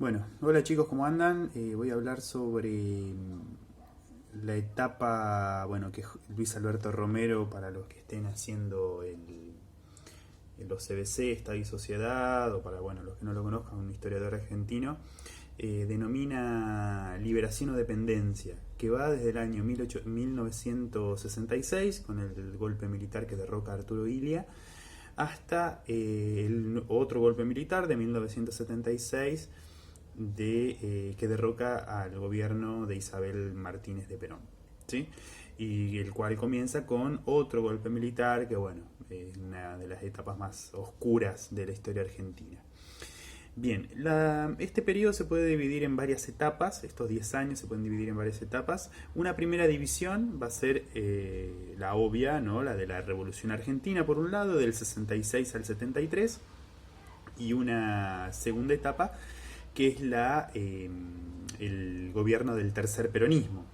Bueno, hola chicos, ¿cómo andan? Voy a hablar sobre la etapa, bueno, que Luis Alberto Romero, para los que estén haciendo los CBC, Estado y Sociedad, o para, bueno, los que no lo conozcan, un historiador argentino, denomina liberación o dependencia, que va desde el año 1966, con el golpe militar que derroca a Arturo Illia, hasta el otro golpe militar de 1976 que derroca al gobierno de Isabel Martínez de Perón, ¿sí? Y el cual comienza con otro golpe militar que, bueno, es una de las etapas más oscuras de la historia argentina. Bien, este periodo se puede dividir en varias etapas, estos 10 años se pueden dividir en varias etapas. Una primera división va a ser la obvia, ¿no? La de la Revolución Argentina, por un lado, del 66 al 73, y una segunda etapa que es el gobierno del tercer peronismo.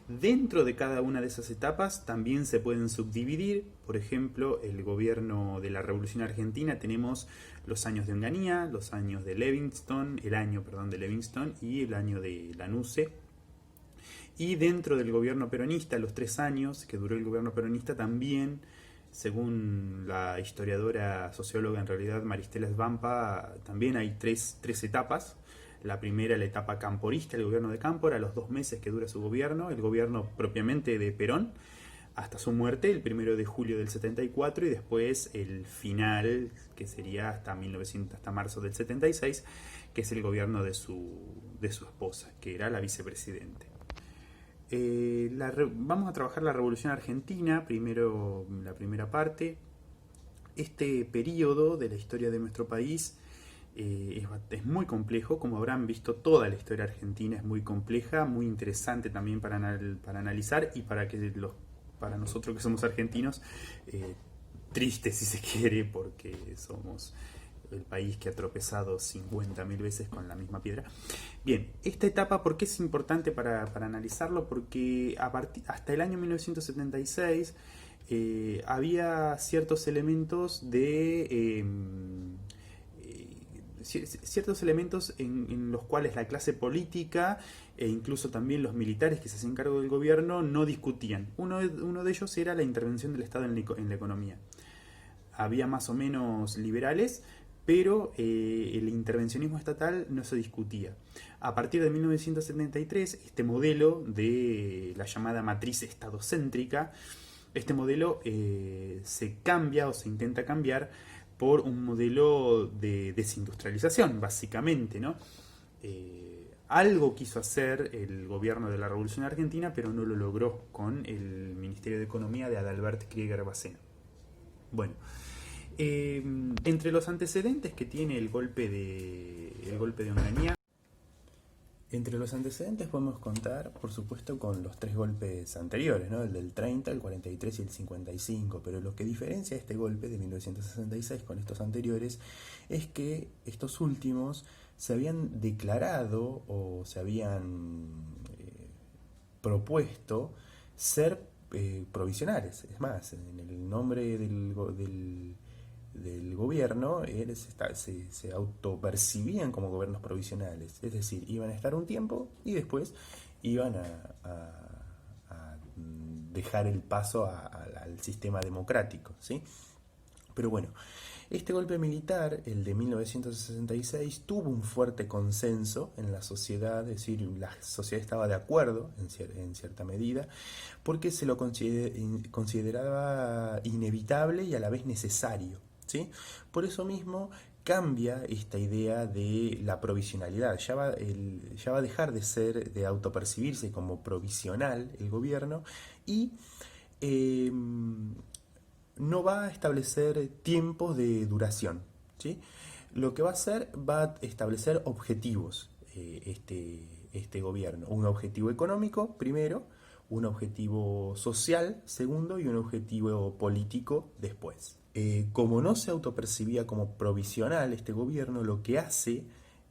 Dentro de cada una de esas etapas también se pueden subdividir. Por ejemplo, el gobierno de la Revolución Argentina tenemos los años de Onganía, los años de Levingston, el año, perdón, de Levingston y el año de Lanusse. Y dentro del gobierno peronista, los 3 años que duró el gobierno peronista, también, según la historiadora socióloga en realidad Maristela Svampa, también hay tres etapas. La primera, la etapa camporista, el gobierno de Cámpora, los 2 meses que dura su gobierno, el gobierno propiamente de Perón, hasta su muerte, el 1 de julio del 74, y después el final, que sería hasta 1900, hasta marzo del 76, que es el gobierno de su esposa, que era la vicepresidente. Vamos a trabajar la Revolución Argentina, primero la primera parte. Este periodo de la historia de nuestro país es muy complejo, como habrán visto, toda la historia argentina es muy compleja, muy interesante también para analizar, y para nosotros que somos argentinos, triste si se quiere, porque somos el país que ha tropezado 50.000 veces con la misma piedra. Bien, esta etapa, ¿por qué es importante para analizarlo? Porque hasta el año 1976 había ciertos elementos ciertos elementos en los cuales la clase política e incluso también los militares que se hacían cargo del gobierno no discutían. Uno de ellos era la intervención del Estado en la economía. Había más o menos liberales, pero el intervencionismo estatal no se discutía. A partir de 1973, este modelo de la llamada matriz estadocéntrica, este modelo se cambia o se intenta cambiar por un modelo de desindustrialización, básicamente, ¿no? Algo quiso hacer el gobierno de la Revolución Argentina, pero no lo logró con el Ministerio de Economía de Adalbert Krieger Baceno. Bueno, entre los antecedentes que tiene el golpe de Onganía, entre los antecedentes podemos contar, por supuesto, con los 3 golpes anteriores, ¿no? El del 30, el 43 y el 55, pero lo que diferencia este golpe de 1966 con estos anteriores es que estos últimos se habían declarado o se habían propuesto ser provisionales. Es más, en el nombre del gobierno se autopercibían como gobiernos provisionales, es decir, iban a estar un tiempo y después iban a dejar el paso al sistema democrático, ¿sí? Pero bueno, este golpe militar, el de 1966, tuvo un fuerte consenso en la sociedad, es decir, la sociedad estaba de acuerdo en cierta medida, porque se lo consideraba inevitable y a la vez necesario, ¿sí? Por eso mismo cambia esta idea de la provisionalidad. Ya va a dejar de autopercibirse como provisional el gobierno, y eh, no va a establecer tiempos de duración, ¿sí? Lo que va a hacer, va a establecer objetivos, este gobierno. Un objetivo económico, primero, un objetivo social, segundo, y un objetivo político, después. Como no se autopercibía como provisional este gobierno, lo que hace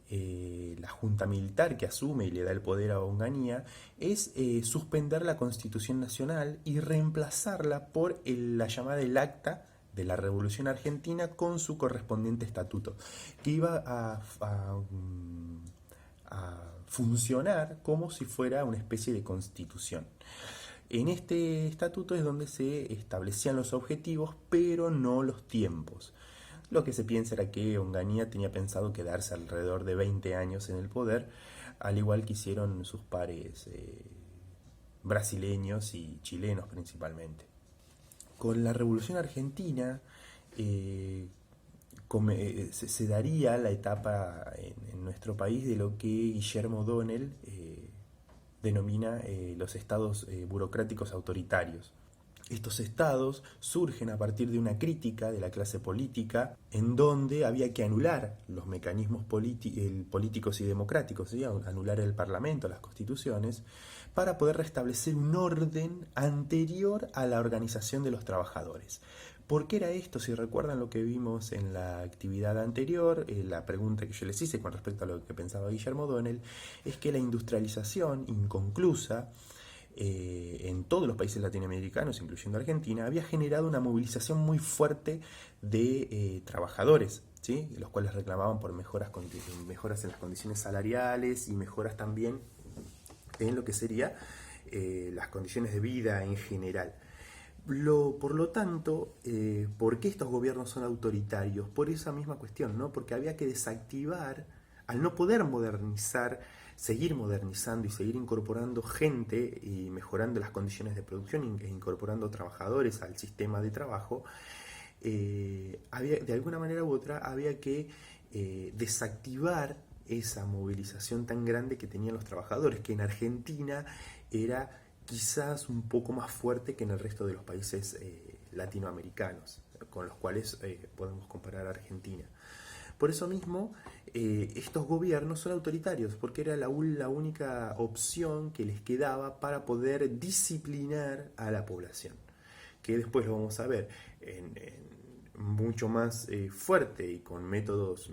la junta militar que asume y le da el poder a Onganía es suspender la Constitución Nacional y reemplazarla por la llamada el Acta de la Revolución Argentina con su correspondiente estatuto, que iba a funcionar como si fuera una especie de constitución. En este estatuto es donde se establecían los objetivos, pero no los tiempos. Lo que se piensa era que Onganía tenía pensado quedarse alrededor de 20 años en el poder, al igual que hicieron sus pares brasileños y chilenos principalmente. Con la Revolución Argentina se daría la etapa en nuestro país de lo que Guillermo O'Donnell denomina los estados burocráticos autoritarios. Estos estados surgen a partir de una crítica de la clase política en donde había que anular los mecanismos políticos y democráticos, ¿sí? Anular el parlamento, las constituciones, para poder restablecer un orden anterior a la organización de los trabajadores. ¿Por qué era esto? Si recuerdan lo que vimos en la actividad anterior, la pregunta que yo les hice con respecto a lo que pensaba Guillermo O'Donnell, es que la industrialización inconclusa en todos los países latinoamericanos, incluyendo Argentina, había generado una movilización muy fuerte de trabajadores, ¿sí? Los cuales reclamaban por mejoras en las condiciones salariales y mejoras también en lo que sería las condiciones de vida en general. Por lo tanto, ¿por qué estos gobiernos son autoritarios? Por esa misma cuestión, ¿no? Porque había que desactivar, al no poder modernizar, seguir modernizando y seguir incorporando gente y mejorando las condiciones de producción e incorporando trabajadores al sistema de trabajo, de alguna manera u otra había que desactivar esa movilización tan grande que tenían los trabajadores, que en Argentina era quizás un poco más fuerte que en el resto de los países latinoamericanos, con los cuales podemos comparar a Argentina. Por eso mismo, estos gobiernos son autoritarios, porque era la única opción que les quedaba para poder disciplinar a la población, que después lo vamos a ver mucho más fuerte y con métodos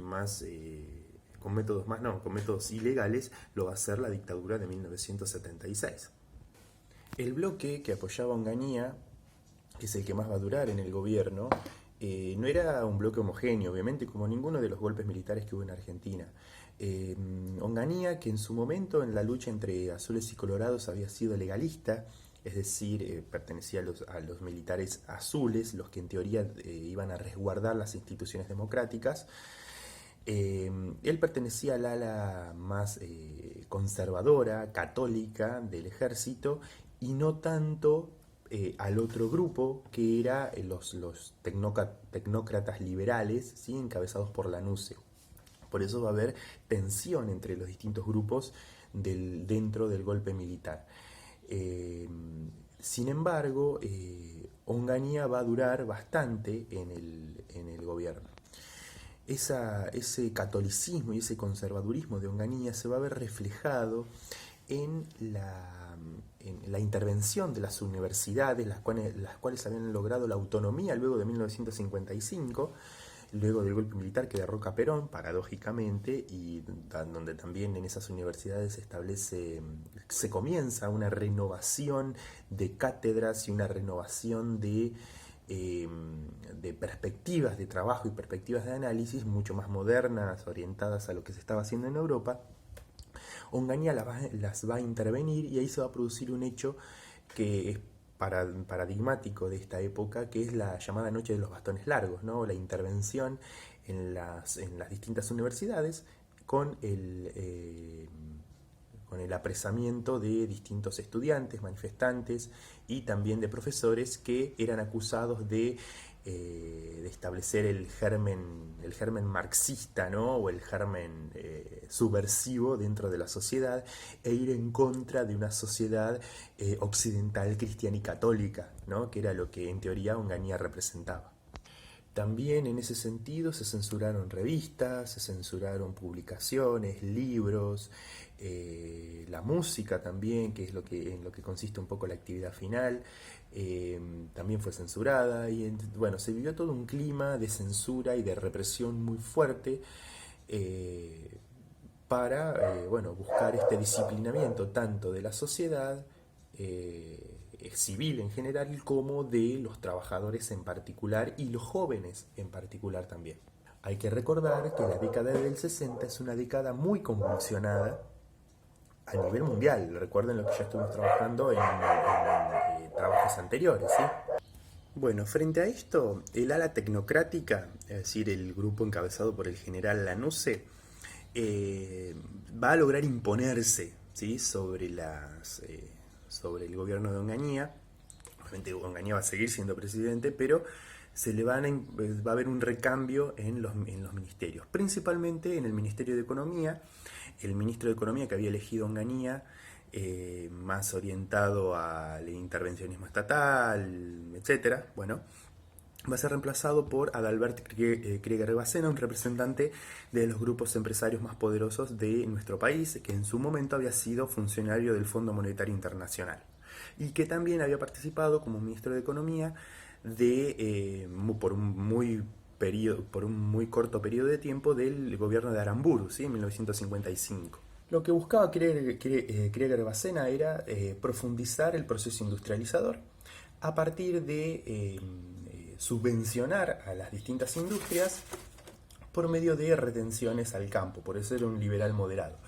ilegales, lo va a ser la dictadura de 1976. El bloque que apoyaba a Onganía, que es el que más va a durar en el gobierno, no era un bloque homogéneo, obviamente, como ninguno de los golpes militares que hubo en Argentina. Onganía, que en su momento en la lucha entre azules y colorados había sido legalista, es decir, pertenecía a los militares azules, los que en teoría iban a resguardar las instituciones democráticas. Él pertenecía al ala más conservadora, católica del ejército, y no tanto al otro grupo que era los tecnócratas liberales, ¿sí? Encabezados por Lanusse. Por eso va a haber tensión entre los distintos grupos dentro del golpe militar. Sin embargo, Onganía va a durar bastante en el gobierno. Ese catolicismo y ese conservadurismo de Onganía se va a ver reflejado en la intervención de las universidades, las cuales habían logrado la autonomía luego de 1955, luego del golpe militar que derroca a Perón, paradójicamente, y donde también en esas universidades se comienza una renovación de cátedras y una renovación de perspectivas de trabajo y perspectivas de análisis mucho más modernas, orientadas a lo que se estaba haciendo en Europa. Onganía las va a intervenir y ahí se va a producir un hecho que es paradigmático de esta época, que es la llamada Noche de los Bastones Largos, ¿no? La intervención en las distintas universidades con el apresamiento de distintos estudiantes, manifestantes y también de profesores que eran acusados de establecer el germen marxista, ¿no? O el germen subversivo dentro de la sociedad, e ir en contra de una sociedad occidental, cristiana y católica, ¿no? Que era lo que en teoría Onganía representaba. También en ese sentido se censuraron revistas, se censuraron publicaciones, libros, la música también, que es en lo que consiste un poco la actividad final, también fue censurada y bueno, se vivió todo un clima de censura y de represión muy fuerte para buscar este disciplinamiento tanto de la sociedad civil en general como de los trabajadores en particular y los jóvenes en particular también. Hay que recordar que la década del 60 es una década muy convulsionada a nivel mundial. Recuerden lo que ya estuvimos trabajando en trabajos anteriores, ¿sí? Bueno, frente a esto, el ala tecnocrática, es decir, el grupo encabezado por el general Lanusse, va a lograr imponerse, ¿sí?, sobre el gobierno de Onganía. Obviamente Onganía va a seguir siendo presidente, pero va a haber un recambio en los ministerios, principalmente en el Ministerio de Economía. El ministro de Economía que había elegido Onganía, más orientado al intervencionismo estatal, etcétera, bueno, va a ser reemplazado por Adalbert Krieger-Bacena, un representante de los grupos empresarios más poderosos de nuestro país, que en su momento había sido funcionario del Fondo Monetario Internacional y que también había participado como ministro de Economía por un muy corto periodo de tiempo del gobierno de Aramburu, ¿sí?, en 1955. Lo que buscaba Krieger-Bacena era profundizar el proceso industrializador a partir de subvencionar a las distintas industrias por medio de retenciones al campo. Por eso era un liberal moderado.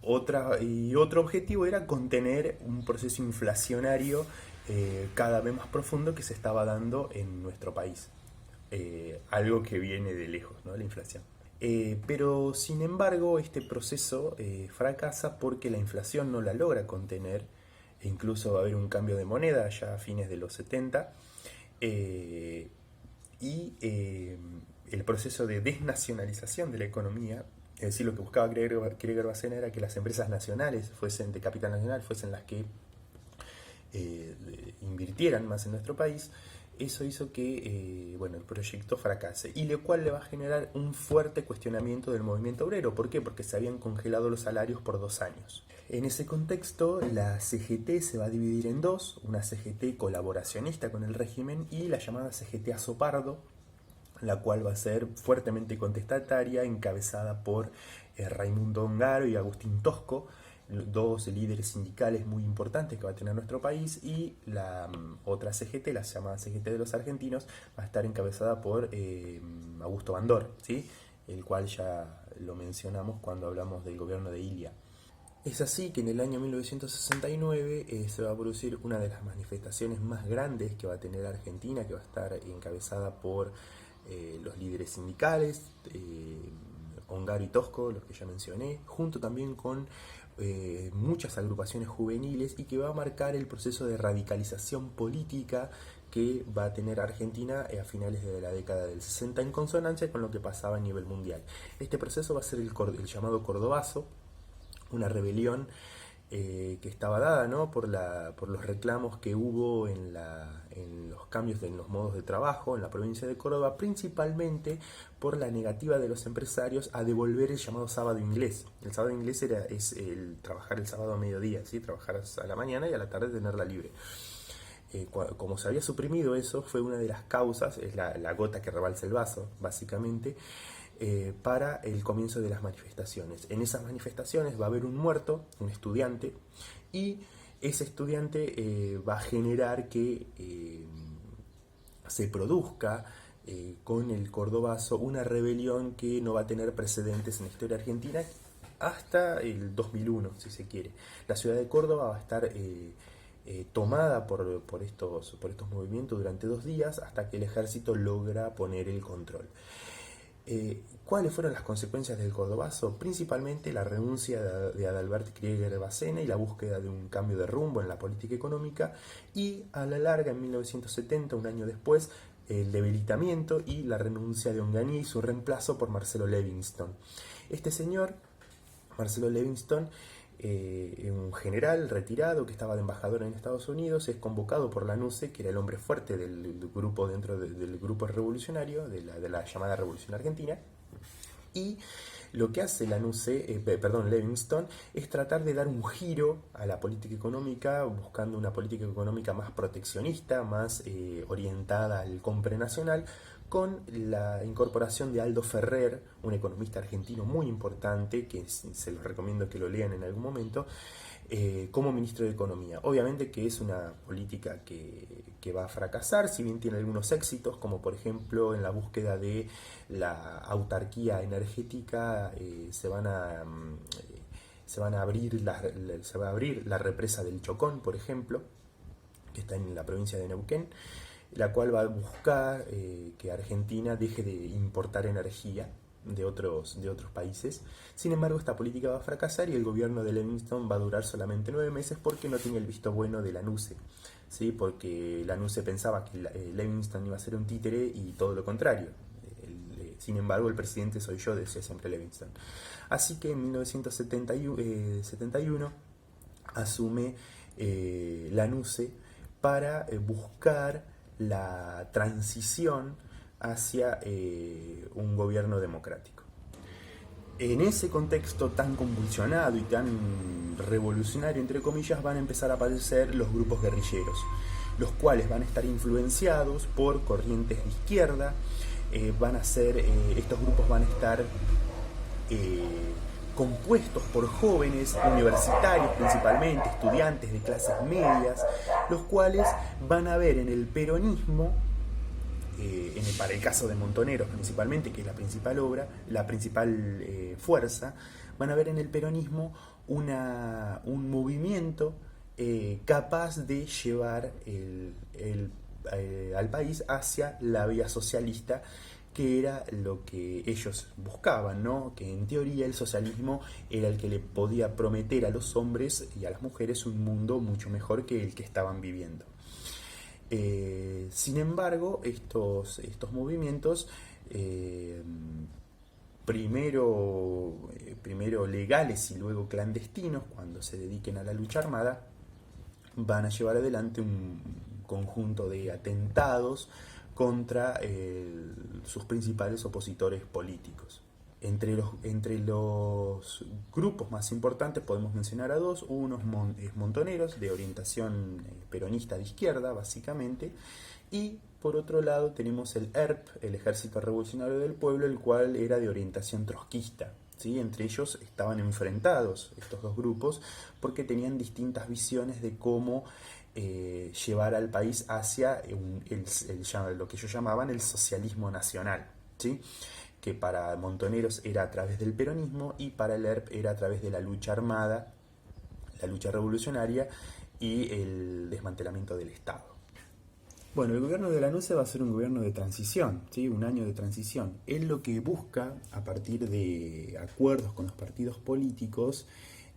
Otro objetivo era contener un proceso inflacionario cada vez más profundo que se estaba dando en nuestro país. Algo que viene de lejos, ¿no?, la inflación. Pero sin embargo este proceso fracasa porque la inflación no la logra contener, e incluso va a haber un cambio de moneda ya a fines de los 70, el proceso de desnacionalización de la economía, es decir, lo que buscaba Krieger-Bacena era que las empresas nacionales fuesen de capital nacional, fuesen las que invirtieran más en nuestro país. Eso hizo que el proyecto fracase, y lo cual le va a generar un fuerte cuestionamiento del movimiento obrero. ¿Por qué? Porque se habían congelado los salarios por 2 años. En ese contexto, la CGT se va a dividir en dos: una CGT colaboracionista con el régimen y la llamada CGT Azopardo, la cual va a ser fuertemente contestataria, encabezada por Raimundo Ongaro y Agustín Tosco, dos líderes sindicales muy importantes que va a tener nuestro país. Y la otra CGT, la llamada CGT de los argentinos, va a estar encabezada por Augusto Bandor, ¿sí?, el cual ya lo mencionamos cuando hablamos del gobierno de Ilia. Es así que en el año 1969 se va a producir una de las manifestaciones más grandes que va a tener Argentina, que va a estar encabezada por los líderes sindicales, Ongaro y Tosco, los que ya mencioné, junto también con muchas agrupaciones juveniles, y que va a marcar el proceso de radicalización política que va a tener Argentina a finales de la década del 60, en consonancia con lo que pasaba a nivel mundial. Este proceso va a ser el llamado Cordobazo, una rebelión que estaba dada, ¿no?, por los reclamos que hubo en los cambios en los modos de trabajo en la provincia de Córdoba, principalmente por la negativa de los empresarios a devolver el llamado sábado inglés. El sábado inglés es el trabajar el sábado a mediodía, ¿sí?, trabajar a la mañana y a la tarde tenerla libre. Como se había suprimido eso, fue una de las causas, es la gota que rebalsa el vaso, básicamente, para el comienzo de las manifestaciones. En esas manifestaciones va a haber un muerto, un estudiante, y ese estudiante va a generar que se produzca con el Cordobazo una rebelión que no va a tener precedentes en la historia argentina hasta el 2001, si se quiere. La ciudad de Córdoba va a estar tomada por estos movimientos durante 2 días, hasta que el ejército logra poner el control. ¿Cuáles fueron las consecuencias del Cordobazo? Principalmente la renuncia de Adalbert Krieger-Bacena y la búsqueda de un cambio de rumbo en la política económica, y a la larga, en 1970, un año después, el debilitamiento y la renuncia de Onganía y su reemplazo por Marcelo Levingston. Este señor, Marcelo Levingston, un general retirado que estaba de embajador en Estados Unidos, es convocado por Lanusse, que era el hombre fuerte del grupo dentro del grupo revolucionario, de la llamada Revolución Argentina, y lo que hace Levingston es tratar de dar un giro a la política económica, buscando una política económica más proteccionista, más orientada al compre nacional, con la incorporación de Aldo Ferrer, un economista argentino muy importante, que se los recomiendo que lo lean en algún momento, como ministro de Economía. Obviamente que es una política que va a fracasar, si bien tiene algunos éxitos, como por ejemplo en la búsqueda de la autarquía energética, se va a abrir la represa del Chocón, por ejemplo, que está en la provincia de Neuquén, la cual va a buscar que Argentina deje de importar energía de otros países. Sin embargo, esta política va a fracasar y el gobierno de Livingston va a durar solamente 9 meses porque no tiene el visto bueno de la NUCE, ¿sí? Porque la NUCE pensaba que Livingston iba a ser un títere y todo lo contrario. Sin embargo, el presidente soy yo, decía siempre Livingston. Así que en 1971 asume la NUCE para buscar la transición hacia un gobierno democrático. En ese contexto tan convulsionado y tan revolucionario, entre comillas, van a empezar a aparecer los grupos guerrilleros, los cuales van a estar influenciados por corrientes de izquierda. Estos grupos van a estar compuestos por jóvenes universitarios, principalmente estudiantes de clases medias, los cuales van a ver en el peronismo, para el caso de Montoneros principalmente, que es la principal fuerza, van a ver en el peronismo un movimiento capaz de llevar al país hacia la vía socialista, que era lo que ellos buscaban, ¿no? Que en teoría el socialismo era el que le podía prometer a los hombres y a las mujeres un mundo mucho mejor que el que estaban viviendo. Sin embargo, estos movimientos, primero legales y luego clandestinos, cuando se dediquen a la lucha armada, van a llevar adelante un conjunto de atentados contra sus principales opositores políticos. Entre los grupos más importantes podemos mencionar a dos. Uno es Montoneros, de orientación peronista de izquierda, básicamente, y por otro lado tenemos el ERP, el Ejército Revolucionario del Pueblo, el cual era de orientación trotskista, ¿sí? Entre ellos estaban enfrentados estos dos grupos porque tenían distintas visiones de cómo llevar al país hacia lo que ellos llamaban el socialismo nacional, ¿sí? Que para Montoneros era a través del peronismo y para el ERP era a través de la lucha armada, la lucha revolucionaria y el desmantelamiento del Estado. Bueno, el gobierno de la NUCE va a ser un gobierno de transición, ¿sí? Un año de transición. Él lo que busca, a partir de acuerdos con los partidos políticos,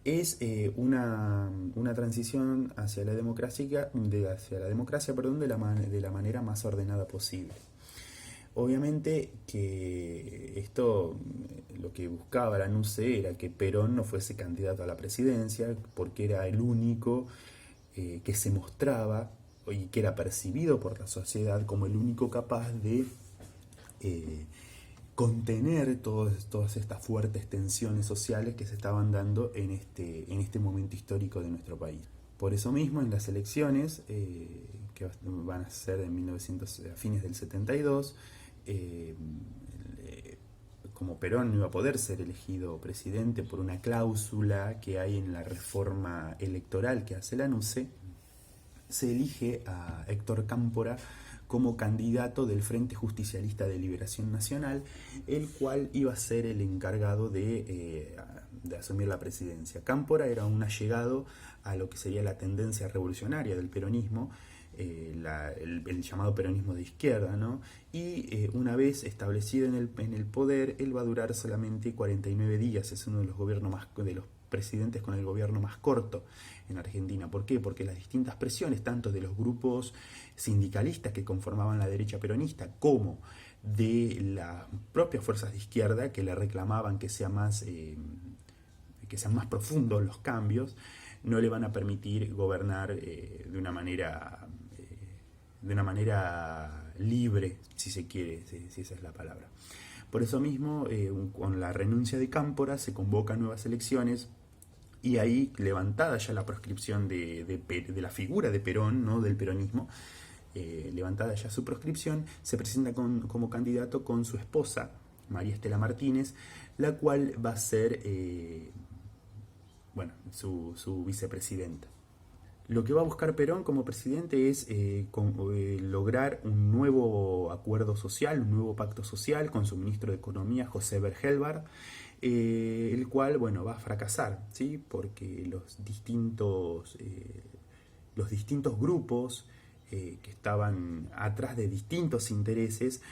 es una transición hacia la democracia, de la manera más ordenada posible. Obviamente que esto, lo que buscaba la NUCE era que Perón no fuese candidato a la presidencia, porque era el único que se mostraba y que era percibido por la sociedad como el único capaz de contener todas estas fuertes tensiones sociales que se estaban dando en este momento histórico de nuestro país. Por eso mismo, en las elecciones, que van a ser a fines del 72, como Perón no iba a poder ser elegido presidente por una cláusula que hay en la reforma electoral que hace la NUCE, se elige a Héctor Cámpora como candidato del Frente Justicialista de Liberación Nacional, el cual iba a ser el encargado de asumir la presidencia. Cámpora era un allegado a lo que sería la tendencia revolucionaria del peronismo, el llamado peronismo de izquierda, ¿no? Y una vez establecido en el poder, él va a durar solamente 49 días, es uno de los presidentes con el gobierno más corto en Argentina. ¿Por qué? Porque las distintas presiones, tanto de los grupos sindicalistas que conformaban la derecha peronista, como de las propias fuerzas de izquierda que le reclamaban que sean más profundos los cambios, no le van a permitir gobernar de una manera libre, si se quiere, si esa es la palabra. Por eso mismo, con la renuncia de Cámpora, se convocan nuevas elecciones y ahí, levantada ya la proscripción de la figura de Perón, ¿no? Del peronismo, levantada ya su proscripción, se presenta como candidato con su esposa, María Estela Martínez, la cual va a ser su vicepresidenta. Lo que va a buscar Perón como presidente es lograr un nuevo acuerdo social, un nuevo pacto social con su ministro de Economía, José Bergelbar, el cual, va a fracasar, ¿sí? Porque los distintos grupos que estaban atrás de distintos intereses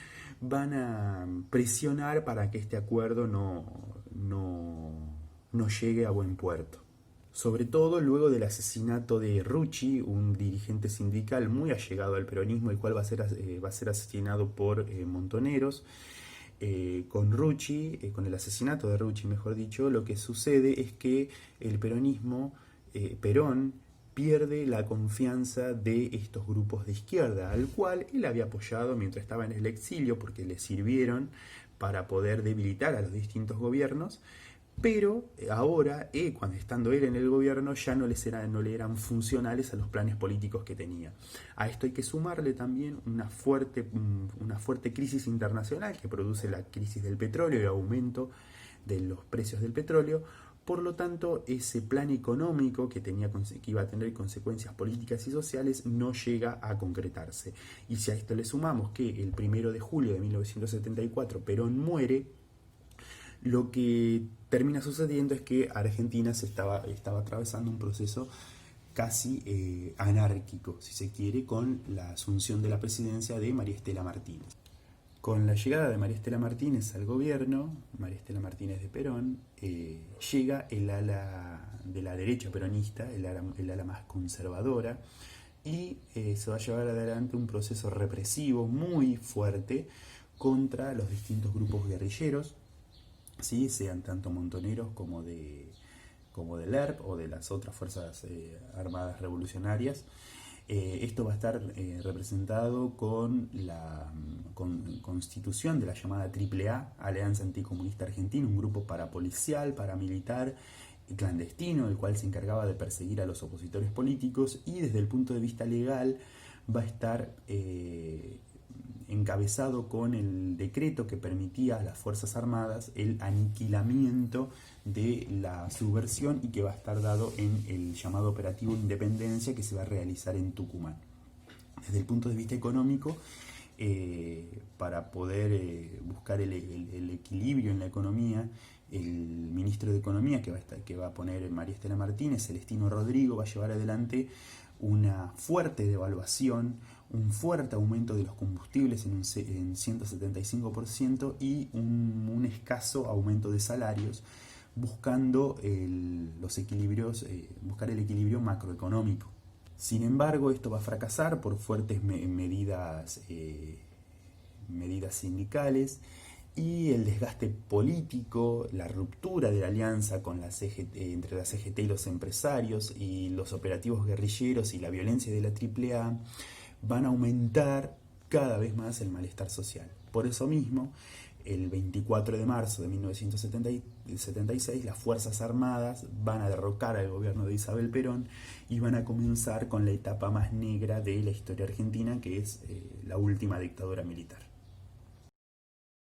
van a presionar para que este acuerdo no llegue a buen puerto. Sobre todo luego del asesinato de Rucci, un dirigente sindical muy allegado al peronismo, el cual va a ser asesinado por Montoneros. Con el asesinato de Rucci, mejor dicho, lo que sucede es que el peronismo, Perón, pierde la confianza de estos grupos de izquierda, al cual él había apoyado mientras estaba en el exilio, porque le sirvieron para poder debilitar a los distintos gobiernos. Pero ahora, cuando estando él en el gobierno, ya no le eran funcionales a los planes políticos que tenía. A esto hay que sumarle también una fuerte crisis internacional que produce la crisis del petróleo y el aumento de los precios del petróleo. Por lo tanto, ese plan económico que iba a tener consecuencias políticas y sociales no llega a concretarse. Y si a esto le sumamos que el 1 de julio de 1974 Perón muere, lo que termina sucediendo es que Argentina estaba atravesando un proceso casi anárquico, si se quiere, con la asunción de la presidencia de María Estela Martínez. Con la llegada de María Estela Martínez al gobierno, María Estela Martínez de Perón, llega el ala de la derecha peronista, el ala más conservadora, y se va a llevar adelante un proceso represivo muy fuerte contra los distintos grupos guerrilleros, ¿sí? Sean tanto montoneros como del ERP o de las otras fuerzas armadas revolucionarias. Esto va a estar representado con la constitución de la llamada AAA, Alianza Anticomunista Argentina, un grupo parapolicial, paramilitar y clandestino, el cual se encargaba de perseguir a los opositores políticos, y desde el punto de vista legal va a estar encabezado con el decreto que permitía a las Fuerzas Armadas el aniquilamiento de la subversión, y que va a estar dado en el llamado Operativo Independencia, que se va a realizar en Tucumán. Desde el punto de vista económico, para poder buscar el equilibrio en la economía, el ministro de Economía que va a poner María Estela Martínez, Celestino Rodrigo, va a llevar adelante una fuerte devaluación, un fuerte aumento de los combustibles en 175% y un escaso aumento de salarios, buscando buscar el equilibrio macroeconómico. Sin embargo, esto va a fracasar por fuertes medidas sindicales y el desgaste político, la ruptura de la alianza entre la CGT y los empresarios, y los operativos guerrilleros y la violencia de la AAA van a aumentar cada vez más el malestar social. Por eso mismo, el 24 de marzo de 1976, las Fuerzas Armadas van a derrocar al gobierno de Isabel Perón y van a comenzar con la etapa más negra de la historia argentina, que es la última dictadura militar.